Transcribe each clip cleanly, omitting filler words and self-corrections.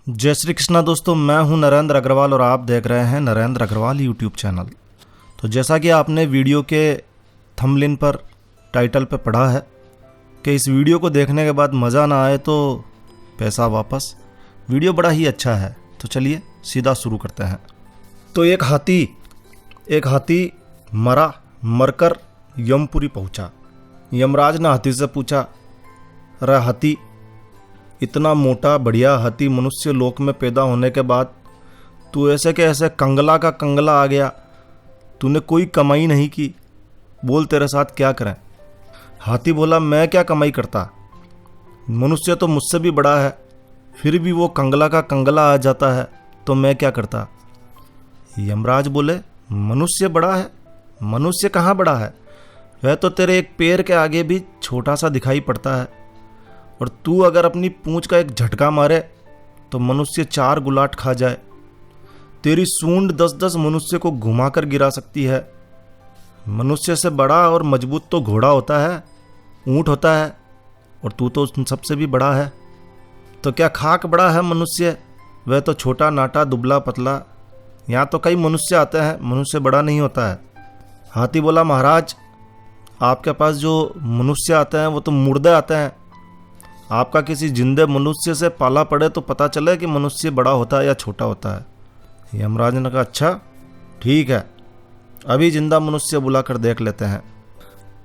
जय श्री कृष्णा दोस्तों, मैं हूं नरेंद्र अग्रवाल और आप देख रहे हैं नरेंद्र अग्रवाल यूट्यूब चैनल। तो जैसा कि आपने वीडियो के थंबनेल पर टाइटल पर पढ़ा है कि इस वीडियो को देखने के बाद मज़ा ना आए तो पैसा वापस। वीडियो बड़ा ही अच्छा है, तो चलिए सीधा शुरू करते हैं। तो एक हाथी मरकर यमपुरी पहुंचा। यमराज ने हाथी से पूछा, अरे हाथी, इतना मोटा बढ़िया हाथी मनुष्य लोक में पैदा होने के बाद तू ऐसे के ऐसे कंगला का कंगला आ गया, तूने कोई कमाई नहीं की, बोल तेरे साथ क्या करें। हाथी बोला, मैं क्या कमाई करता, मनुष्य तो मुझसे भी बड़ा है, फिर भी वो कंगला का कंगला आ जाता है तो मैं क्या करता। यमराज बोले, मनुष्य बड़ा है? मनुष्य कहाँ बड़ा है, वह तो तेरे एक पैर के आगे भी छोटा सा दिखाई पड़ता है, और तू अगर अपनी पूंछ का एक झटका मारे तो मनुष्य 4 गुलाट खा जाए। तेरी सूंड 10-10 मनुष्य को घुमाकर गिरा सकती है। मनुष्य से बड़ा और मजबूत तो घोड़ा होता है, ऊंट होता है, और तू तो उन सबसे भी बड़ा है। तो क्या खाक बड़ा है मनुष्य, वह तो छोटा नाटा दुबला पतला। यहाँ तो कई मनुष्य आते हैं, मनुष्य बड़ा नहीं होता है। हाथी बोला, महाराज आपके पास जो मनुष्य आते हैं वो तो मुर्दे आते हैं, आपका किसी जिंदे मनुष्य से पाला पड़े तो पता चले कि मनुष्य बड़ा होता है या छोटा होता है। यमराज ने कहा, अच्छा ठीक है, अभी जिंदा मनुष्य बुला कर देख लेते हैं।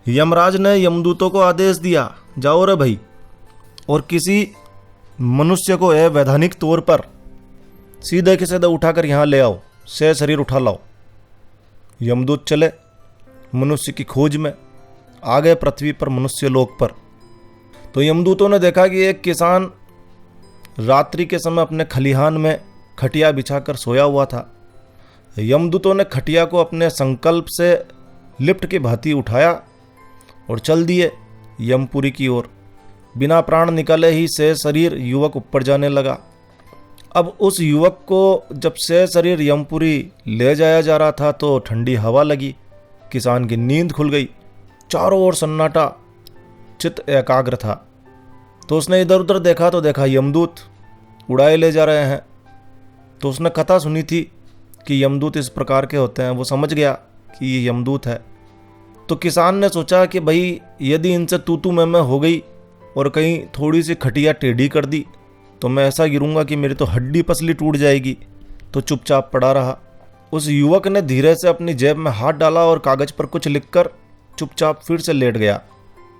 यमराज ने यमदूतों को आदेश दिया, जाओ रे भाई, और किसी मनुष्य को वैधानिक तौर पर सीधे के सीधे उठाकर यहाँ ले आओ, से शरीर उठा लाओ। यमदूत चले मनुष्य की खोज में, आ गए पृथ्वी पर मनुष्य लोक पर। तो यमदूतों ने देखा कि एक किसान रात्रि के समय अपने खलिहान में खटिया बिछाकर सोया हुआ था। यमदूतों ने खटिया को अपने संकल्प से लिफ्ट की भांति उठाया और चल दिए यमपुरी की ओर। बिना प्राण निकाले ही से शरीर युवक ऊपर जाने लगा। अब उस युवक को जब से शरीर यमपुरी ले जाया जा रहा था तो ठंडी हवा लगी, किसान की नींद खुल गई, चारों ओर सन्नाटा, चित्त एकाग्र था। तो उसने इधर उधर देखा तो देखा यमदूत उड़ाए ले जा रहे हैं। तो उसने कथा सुनी थी कि यमदूत इस प्रकार के होते हैं, वो समझ गया कि ये यमदूत है। तो किसान ने सोचा कि भाई यदि इनसे तू मैं हो गई और कहीं थोड़ी सी खटिया टेढ़ी कर दी तो मैं ऐसा गिरूंगा कि मेरी तो हड्डी पसली टूट जाएगी। तो चुपचाप पड़ा रहा। उस युवक ने धीरे से अपनी जेब में हाथ डाला और कागज पर कुछ लिखकर चुपचाप फिर से लेट गया।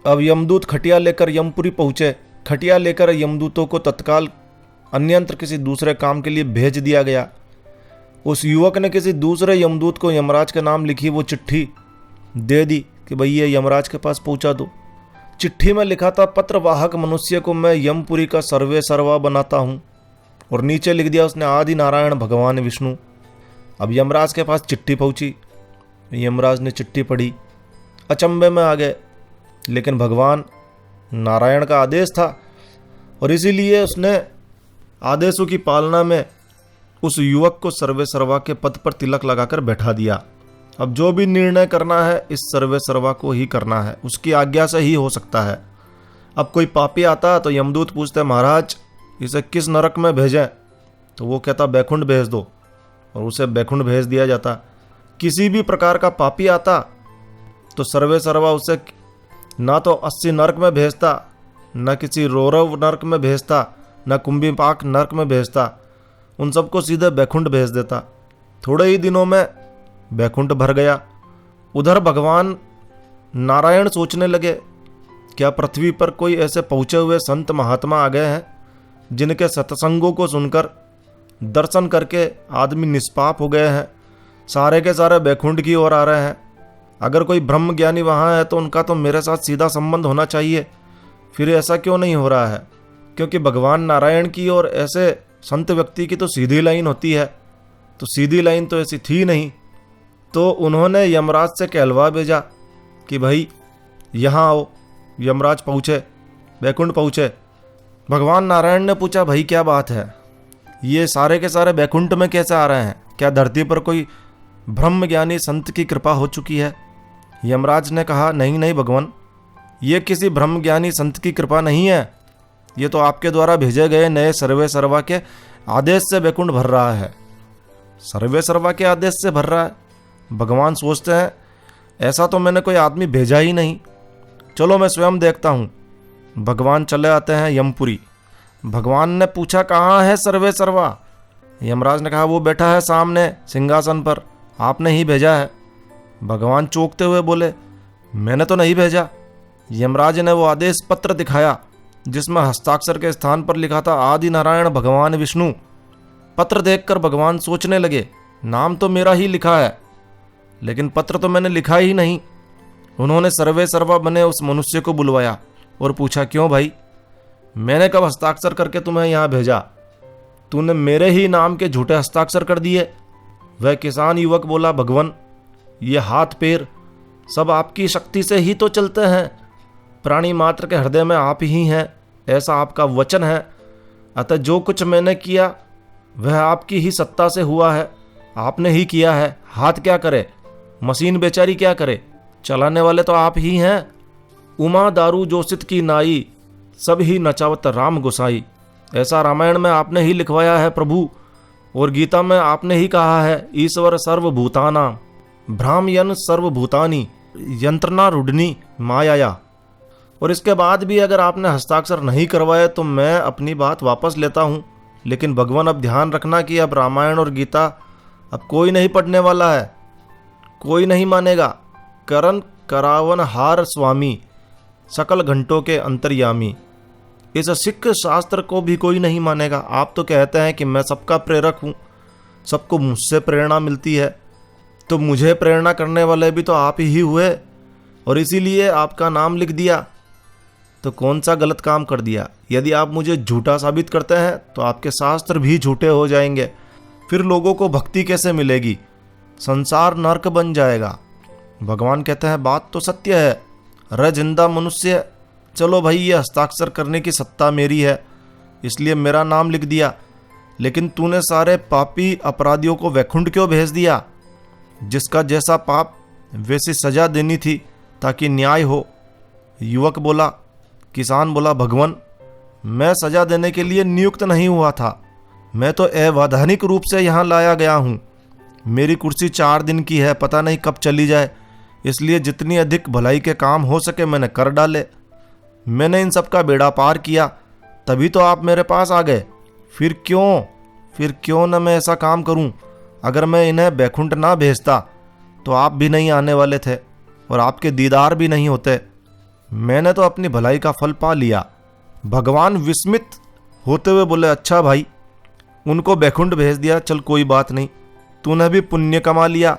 अब यमदूत खटिया लेकर यमपुरी पहुंचे। खटिया लेकर यमदूतों को तत्काल अन्यंत्र किसी दूसरे काम के लिए भेज दिया गया। उस युवक ने किसी दूसरे यमदूत को यमराज के नाम लिखी वो चिट्ठी दे दी कि भाई ये यमराज के पास पहुंचा दो। चिट्ठी में लिखा था, पत्रवाहक मनुष्य को मैं यमपुरी का सर्वे सर्वा बनाता हूँ, और नीचे लिख दिया उसने, आदि नारायण भगवान विष्णु। अब यमराज के पास चिट्ठी पहुंची। यमराज ने चिट्ठी पढ़ी, अचंभे में आ गए, लेकिन भगवान नारायण का आदेश था और इसीलिए उसने आदेशों की पालना में उस युवक को सर्वे सर्वा के पद पर तिलक लगाकर बैठा दिया। अब जो भी निर्णय करना है इस सर्वे सर्वा को ही करना है, उसकी आज्ञा से ही हो सकता है। अब कोई पापी आता तो यमदूत पूछते, महाराज इसे किस नरक में भेजें, तो वो कहता बैकुंठ भेज दो, और उसे बैकुंठ भेज दिया जाता। किसी भी प्रकार का पापी आता तो सर्वे सर्वा उसे ना तो 80 नरक में भेजता, न किसी रौरव नरक में भेजता, न कुंभीपाक नरक में भेजता, उन सबको सीधे बैकुंठ भेज देता। थोड़े ही दिनों में बैकुंठ भर गया। उधर भगवान नारायण सोचने लगे, क्या पृथ्वी पर कोई ऐसे पहुँचे हुए संत महात्मा आ गए हैं जिनके सत्संगों को सुनकर दर्शन करके आदमी निष्पाप हो गए हैं, सारे के सारे बैकुंठ की ओर आ रहे हैं। अगर कोई ब्रह्म ज्ञानी वहाँ है तो उनका तो मेरे साथ सीधा संबंध होना चाहिए, फिर ऐसा क्यों नहीं हो रहा है? क्योंकि भगवान नारायण की और ऐसे संत व्यक्ति की तो सीधी लाइन होती है, तो सीधी लाइन तो ऐसी थी नहीं। तो उन्होंने यमराज से कहलवा भेजा कि भाई यहाँ आओ। यमराज पहुँचे, बैकुंठ पहुँचे। भगवान नारायण ने पूछा, भाई क्या बात है, ये सारे के सारे बैकुंठ में कैसे आ रहे हैं? क्या धरती पर कोई ब्रह्म ज्ञानी संत की कृपा हो चुकी है? यमराज ने कहा, नहीं नहीं भगवान, ये किसी ब्रह्म ज्ञानी संत की कृपा नहीं है, ये तो आपके द्वारा भेजे गए नए सर्वे सर्वा के आदेश से बैकुंठ भर रहा है। सर्वे सर्वा के आदेश से भर रहा है। भगवान सोचते हैं ऐसा तो मैंने कोई आदमी भेजा ही नहीं, चलो मैं स्वयं देखता हूँ। भगवान चले आते हैं यमपुरी। भगवान ने पूछा कहाँ है सर्वे सर्वा? यमराज ने कहा वो बैठा है सामने सिंहासन पर, आपने ही भेजा है। भगवान चौंकते हुए बोले मैंने तो नहीं भेजा। यमराज ने वो आदेश पत्र दिखाया जिसमें हस्ताक्षर के स्थान पर लिखा था आदि नारायण भगवान विष्णु। पत्र देखकर भगवान सोचने लगे नाम तो मेरा ही लिखा है, लेकिन पत्र तो मैंने लिखा ही नहीं। उन्होंने सर्वे सर्वा बने उस मनुष्य को बुलवाया और पूछा क्यों भाई, मैंने कब हस्ताक्षर करके तुम्हें यहाँ भेजा? तूने मेरे ही नाम के झूठे हस्ताक्षर कर दिए। वह किसान युवक बोला भगवान, ये हाथ पैर सब आपकी शक्ति से ही तो चलते हैं। प्राणी मात्र के हृदय में आप ही हैं, ऐसा आपका वचन है। अतः जो कुछ मैंने किया वह आपकी ही सत्ता से हुआ है, आपने ही किया है। हाथ क्या करे, मशीन बेचारी क्या करे, चलाने वाले तो आप ही हैं। उमा दारू जोशित की नाई, सब ही नचावत राम गोसाई। ऐसा रामायण में आपने ही लिखवाया है प्रभु, और गीता में आपने ही कहा है ईश्वर सर्वभूताना भ्रामयन सर्वभूतानी यंत्रणा रूढ़नी मायाया। और इसके बाद भी अगर आपने हस्ताक्षर नहीं करवाए तो मैं अपनी बात वापस लेता हूँ। लेकिन भगवान अब ध्यान रखना कि अब रामायण और गीता अब कोई नहीं पढ़ने वाला है, कोई नहीं मानेगा। करण करावन हार स्वामी सकल घंटों के अंतर्यामी, इस सिख शास्त्र को भी कोई नहीं मानेगा। आप तो कहते हैं कि मैं सबका प्रेरक हूँ, सबको मुझसे प्रेरणा मिलती है, तो मुझे प्रेरणा करने वाले भी तो आप ही हुए, और इसीलिए आपका नाम लिख दिया। तो कौन सा गलत काम कर दिया? यदि आप मुझे झूठा साबित करते हैं तो आपके शास्त्र भी झूठे हो जाएंगे, फिर लोगों को भक्ति कैसे मिलेगी? संसार नरक बन जाएगा। भगवान कहते हैं बात तो सत्य है, रह जिंदा मनुष्य, चलो भाई ये हस्ताक्षर करने की सत्ता मेरी है, इसलिए मेरा नाम लिख दिया। लेकिन तूने सारे पापी अपराधियों को वैकुंठ क्यों भेज दिया? जिसका जैसा पाप वैसी सजा देनी थी ताकि न्याय हो। युवक बोला, किसान बोला भगवान, मैं सजा देने के लिए नियुक्त नहीं हुआ था, मैं तो अवैधानिक रूप से यहाँ लाया गया हूँ। मेरी कुर्सी 4 दिन की है, पता नहीं कब चली जाए, इसलिए जितनी अधिक भलाई के काम हो सके मैंने कर डाले। मैंने इन सब का बेड़ा पार किया, तभी तो आप मेरे पास आ गए। फिर क्यों न मैं ऐसा काम करूं? अगर मैं इन्हें बैकुंठ ना भेजता तो आप भी नहीं आने वाले थे और आपके दीदार भी नहीं होते। मैंने तो अपनी भलाई का फल पा लिया। भगवान विस्मित होते हुए बोले, अच्छा भाई, उनको बैकुंठ भेज दिया, चल कोई बात नहीं, तूने भी पुण्य कमा लिया,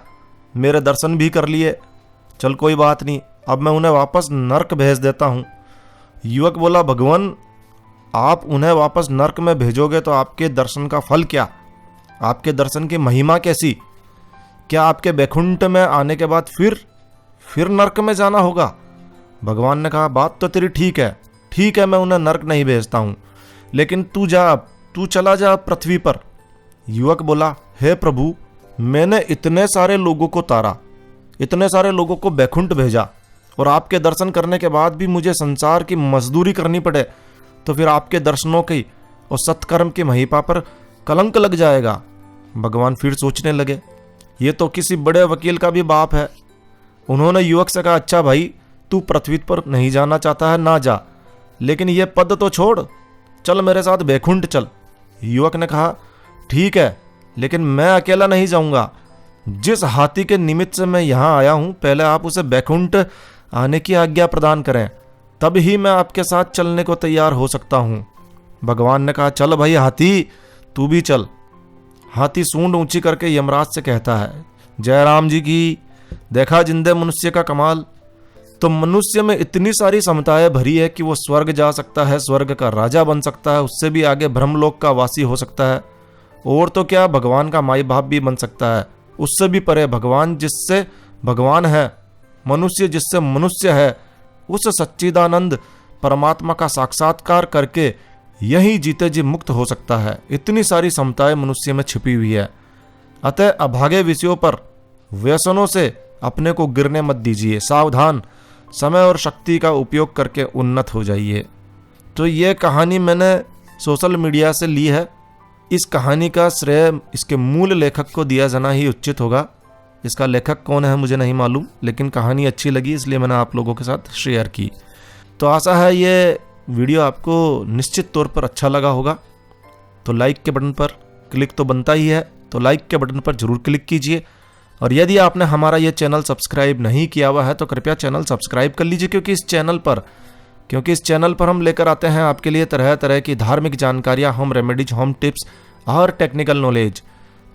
मेरे दर्शन भी कर लिए, चल कोई बात नहीं, अब मैं उन्हें वापस नर्क भेज देता हूँ। युवक बोला, भगवान, आप उन्हें वापस नर्क में भेजोगे तो आपके दर्शन का फल क्या? आपके दर्शन की महिमा कैसी? क्या आपके बैकुंठ में आने के बाद फिर नर्क में जाना होगा? भगवान ने कहा, बात तो तेरी ठीक है, मैं उन्हें नर्क नहीं भेजता हूँ, लेकिन तू चला जा पृथ्वी पर। युवक बोला, हे प्रभु, मैंने इतने सारे लोगों को तारा, इतने सारे लोगों को बैकुंठ भेजा, और आपके दर्शन करने के बाद भी मुझे संसार की मजदूरी करनी पड़े, तो फिर आपके दर्शनों की और सत्कर्म की महिमा पर कलंक लग जाएगा। भगवान फिर सोचने लगे, ये तो किसी बड़े वकील का भी बाप है। उन्होंने युवक से कहा, अच्छा भाई, तू पृथ्वी पर नहीं जाना चाहता है, ना जा, लेकिन ये पद तो छोड़, चल मेरे साथ बैकुंठ चल। युवक ने कहा, ठीक है, लेकिन मैं अकेला नहीं जाऊंगा। जिस हाथी के निमित्त से मैं यहाँ आया हूँ, पहले आप उसे बैकुंठ आने की आज्ञा प्रदान करें, तब ही मैं आपके साथ चलने को तैयार हो सकता हूँ। भगवान ने कहा, चल भाई हाथी, तू भी चल। हाथी सूंड ऊंची करके यमराज से कहता है, जय राम जी की। देखा जिंदे मनुष्य का कमाल। तो मनुष्य में इतनी सारी समताएं भरी है कि वो स्वर्ग जा सकता है, स्वर्ग का राजा बन सकता है, उससे भी आगे ब्रह्मलोक का वासी हो सकता है, और तो क्या भगवान का माई बाप भी बन सकता है। उससे भी परे भगवान जिससे भगवान है, मनुष्य जिससे मनुष्य है, उस सच्चिदानंद परमात्मा का साक्षात्कार करके यही जीते जी मुक्त हो सकता है। इतनी सारी समताएं मनुष्य में छिपी हुई है। अतः अभागे विषयों पर, व्यसनों से अपने को गिरने मत दीजिए। सावधान, समय और शक्ति का उपयोग करके उन्नत हो जाइए। तो ये कहानी मैंने सोशल मीडिया से ली है। इस कहानी का श्रेय इसके मूल लेखक को दिया जाना ही उचित होगा। इसका लेखक कौन है मुझे नहीं मालूम, लेकिन कहानी अच्छी लगी इसलिए मैंने आप लोगों के साथ शेयर की। तो आशा है ये वीडियो आपको निश्चित तौर पर अच्छा लगा होगा। तो लाइक के बटन पर क्लिक तो बनता ही है, तो लाइक के बटन पर जरूर क्लिक कीजिए। और यदि आपने हमारा ये चैनल सब्सक्राइब नहीं किया हुआ है तो कृपया चैनल सब्सक्राइब कर लीजिए, क्योंकि इस चैनल पर हम लेकर आते हैं आपके लिए तरह तरह की धार्मिक जानकारियाँ, होम रेमेडीज, होम टिप्स और टेक्निकल नॉलेज।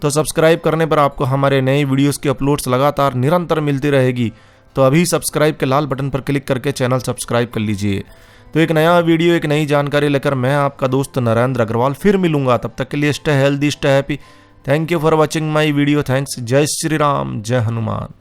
तो सब्सक्राइब करने पर आपको हमारे नए वीडियोस की अपलोड्स लगातार निरंतर मिलती रहेगी। तो अभी सब्सक्राइब के लाल बटन पर क्लिक करके चैनल सब्सक्राइब कर लीजिए। तो एक नया वीडियो, एक नई जानकारी लेकर मैं आपका दोस्त नरेंद्र अग्रवाल फिर मिलूंगा। तब तक के लिए stay healthy, stay happy. Thank you for watching my video. Thanks. जय श्री राम, जय हनुमान।